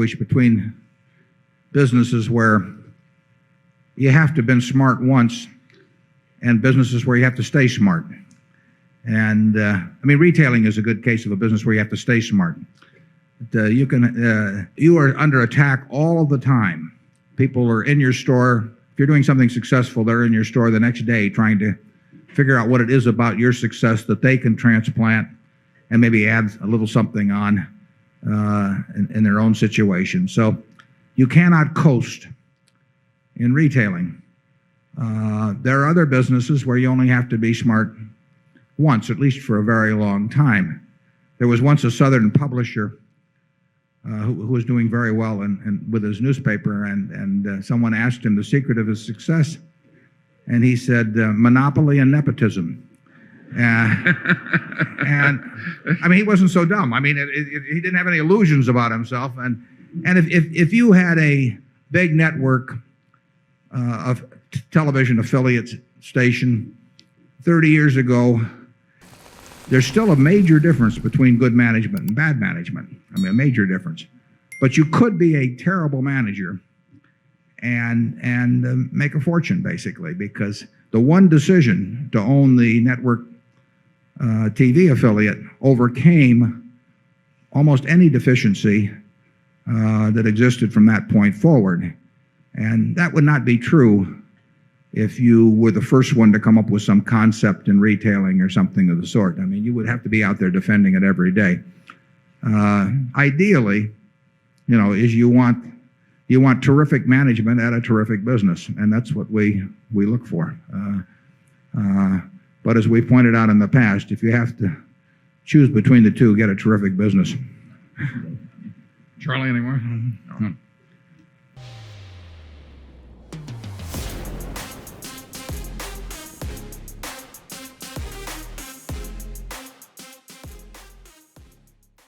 distinguish between businesses where you have to have been smart once and businesses where you have to stay smart. And I mean, retailing is a good case of a business where you have to stay smart. You are under attack all the time. People are in your store. If you're doing something successful, they're in your store the next day trying to figure out what it is about your success that they can transplant and maybe add a little something on in their own situation. So you cannot coast in retailing. There are other businesses where you only have to be smart once, at least for a very long time. There was once a Southern publisher who was doing very well with his newspaper, and someone asked him the secret of his success, and he said, monopoly and nepotism. And I mean, he wasn't so dumb. I mean, he didn't have any illusions about himself. And if you had a big network of television affiliate station 30 years ago, there's still a major difference between good management and bad management. I mean, a major difference. But you could be a terrible manager and make a fortune, basically, because the one decision to own the network TV affiliate overcame almost any deficiency that existed from that point forward. And that would not be true if you were the first one to come up with some concept in retailing or something of the sort. I mean, you would have to be out there defending it every day. Ideally, is you want terrific management at a terrific business, and that's what we look for. But as we pointed out in the past, if you have to choose between the two, get a terrific business. Charlie, any more? No.